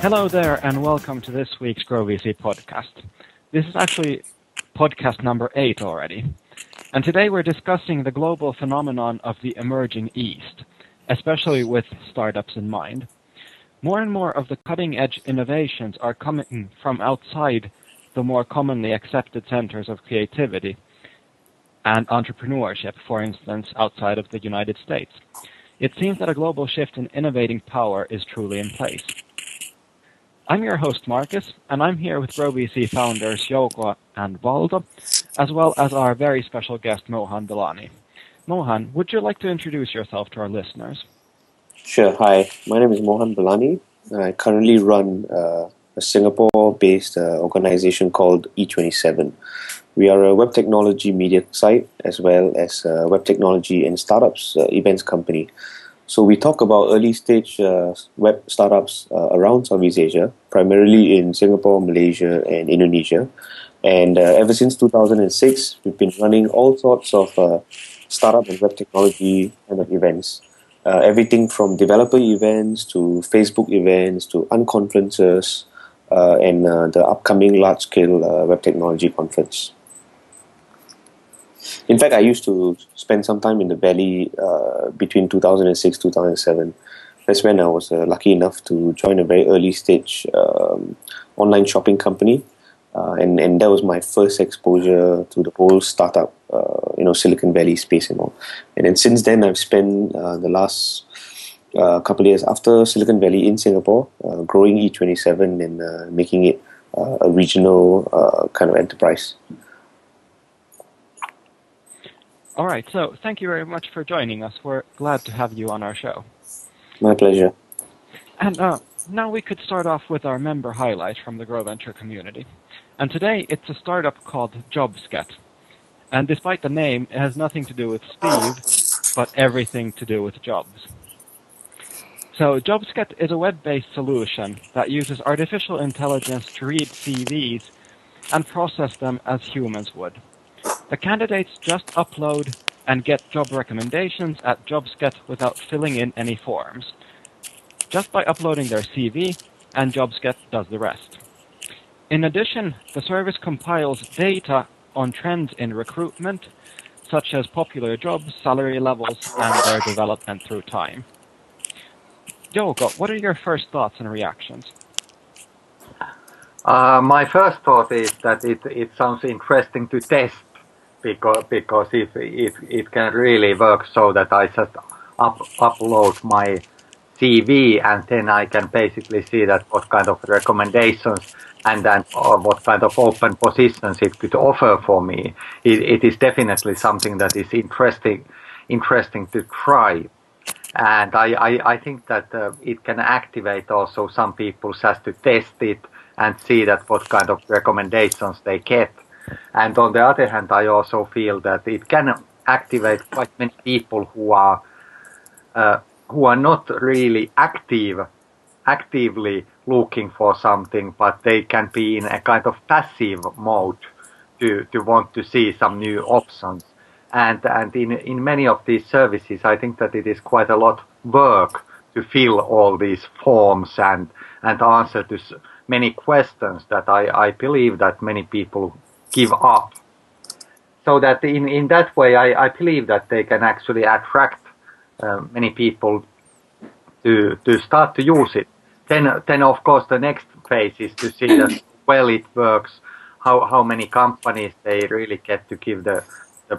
Hello there, and welcome to this week's GrowVC podcast. This is actually podcast number 8 already. And today we're discussing the global phenomenon of the emerging East, especially with startups in mind. More and more of the cutting-edge innovations are coming from outside the more commonly accepted centers of creativity and entrepreneurship, for instance, outside of the United States. It seems that a global shift in innovating power is truly in place. I'm your host, Markus, and I'm here with GrowVC founders Jouko and Valto, as well as our very special guest, Mohan Belani. Mohan, would you like to introduce yourself to our listeners? Sure. Hi, my name is Mohan Belani, and I currently run a Singapore-based organization called E27. We are a web technology media site as well as a web technology and startups events company. So we talk about early stage web startups around Southeast Asia, primarily in Singapore, Malaysia, and Indonesia. And ever since 2006, we've been running all sorts of startup and web technology kind of events. Everything from developer events to Facebook events to unconferences and the upcoming large-scale web technology conference. In fact, I used to spend some time in the Valley between 2006 2007. That's when I was lucky enough to join a very early stage online shopping company, and that was my first exposure to the whole startup, Silicon Valley space and all. And then since then, I've spent the last couple of years after Silicon Valley in Singapore, growing E27 and making it a regional kind of enterprise. All right, so thank you very much for joining us. We're glad to have you on our show. My pleasure. And now we could start off with our member highlight from the GrowVenture community. And today it's a startup called Jobsket. And despite the name, it has nothing to do with speed, but everything to do with jobs. So Jobsket is a web-based solution that uses artificial intelligence to read CVs and process them as humans would. The candidates just upload and get job recommendations at Jobsket without filling in any forms. Just by uploading their CV, and Jobsket does the rest. In addition, the service compiles data on trends in recruitment, such as popular jobs, salary levels, and their development through time. Jouko, what are your first thoughts and reactions? My first thought is that it sounds interesting to test. Because if it can really work so that I just upload my CV and then I can basically see that what kind of recommendations and then what kind of open positions it could offer for me, it is definitely something that is interesting to try. And I think that it can activate also some people just to test it and see that what kind of recommendations they get. And on the other hand, I also feel that it can activate quite many people who are not really actively looking for something, but they can be in a kind of passive mode to want to see some new options. And in many of these services, I think that it is quite a lot work to fill all these forms and answer to many questions that I believe that many people give up. So that in that way, I believe that they can actually attract many people to start to use it. Then of course the next phase is to see that well it works, how many companies they really get to give the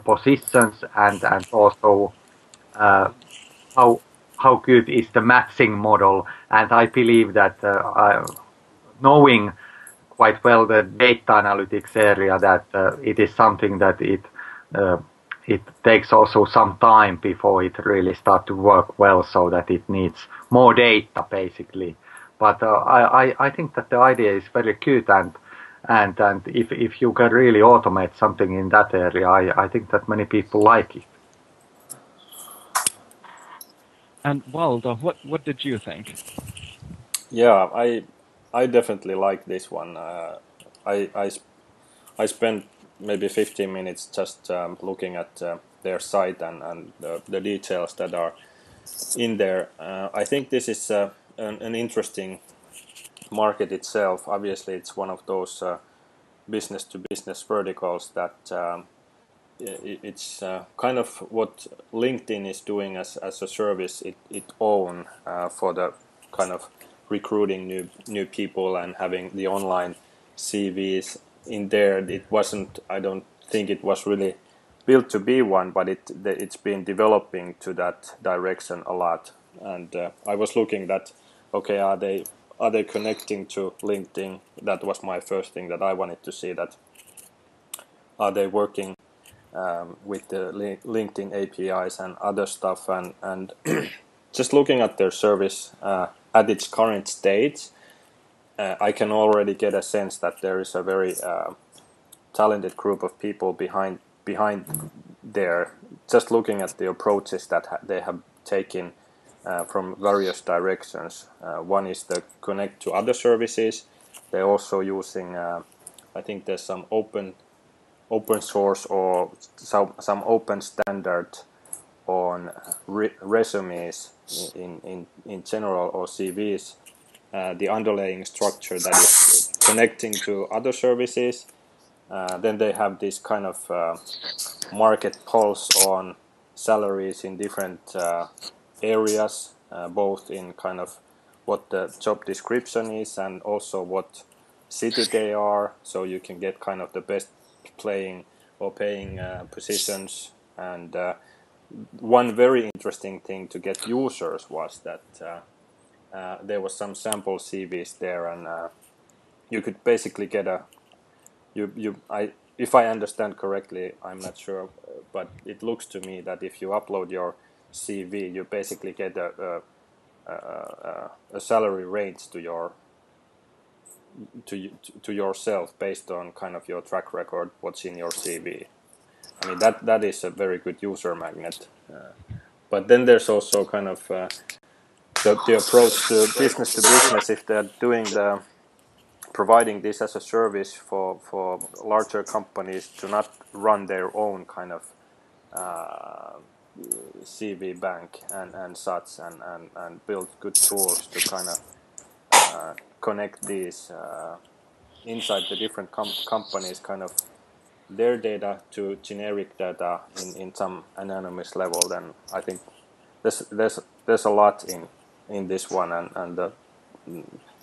positions and also how good is the matching model. And I believe that knowing quite well the data analytics area, that it is something that it takes also some time before it really starts to work well, so that it needs more data basically. But I think that the idea is very good, and if you can really automate something in that area, I think that many people like it. And Valdo, what did you think? Yeah, I definitely like this one. I I spent maybe 15 minutes just looking at their site and the details that are in there. I think this is an interesting market itself. Obviously, it's one of those business-to-business verticals that it's kind of what LinkedIn is doing as a service it own for the kind of recruiting new people and having the online CVs in there. It wasn't, I don't think it was really built to be one, but it's been developing to that direction a lot. And I was looking that, okay, are they connecting to LinkedIn? That was my first thing that I wanted to see, that are they working with the LinkedIn APIs and other stuff, and just looking at their service at its current stage, I can already get a sense that there is a very talented group of people behind there. Just looking at the approaches that they have taken from various directions. One is the connect to other services. They're also using, I think there's some open source or some open standard on resumes in general, or CVs, the underlying structure that is connecting to other services. Then they have this kind of market pulse on salaries in different areas, both in kind of what the job description is and also what city they are, so you can get kind of the best paying positions. And one very interesting thing to get users was that there was some sample CVs there, and you could basically get if I understand correctly, I'm not sure, but it looks to me that if you upload your CV, you basically get a salary range to yourself based on kind of your track record, what's in your CV. I mean, that is a very good user magnet. But then there's also kind of the approach to business, if they're providing this as a service for larger companies to not run their own kind of CV bank and such, and build good tools to kind of connect these inside the different companies, kind of their data to generic data in some anonymous level. Then I think there's a lot in this one, and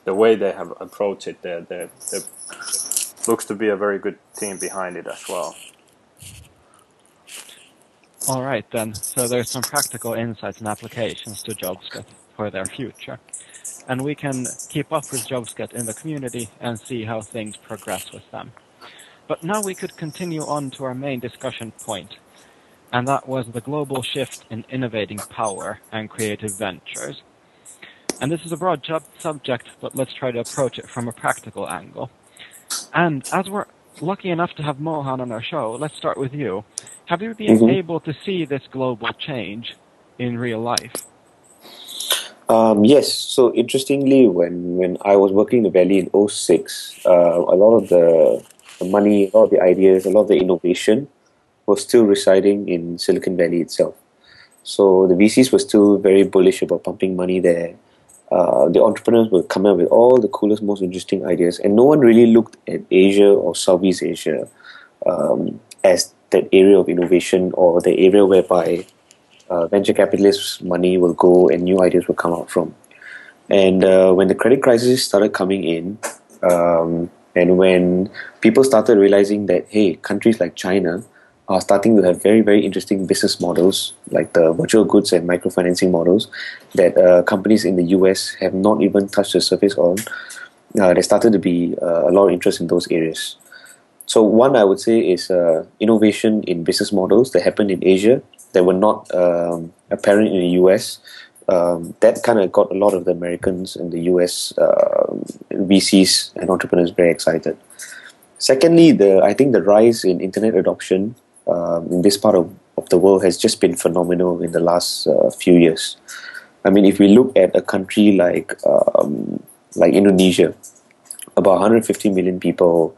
the way they have approached it, there looks to be a very good team behind it as well. All right, then. So there's some practical insights and applications to Jobsket for their future. And we can keep up with Jobsket in the community and see how things progress with them. But now we could continue on to our main discussion point, and that was the global shift in innovating power and creative ventures. And this is a broad subject, but let's try to approach it from a practical angle. And as we're lucky enough to have Mohan on our show, let's start with you. Have you been able to see this global change in real life? Yes. So interestingly, when I was working in the Valley in 2006, a lot of the money, a lot of the ideas, a lot of the innovation was still residing in Silicon Valley itself. So the VCs were still very bullish about pumping money there. The entrepreneurs were coming up with all the coolest, most interesting ideas, and no one really looked at Asia or Southeast Asia as that area of innovation, or the area whereby venture capitalists' money will go and new ideas will come out from. And when the credit crisis started coming in, and when people started realizing that, hey, countries like China are starting to have very, very interesting business models, like the virtual goods and microfinancing models that companies in the US have not even touched the surface on, there started to be a lot of interest in those areas. So one, I would say, is innovation in business models that happened in Asia that were not apparent in the US. That kind of got a lot of the Americans and the US VCs and entrepreneurs very excited. Secondly, I think the rise in internet adoption in this part of the world has just been phenomenal in the last few years. I mean, if we look at a country like Indonesia, about 150 million people,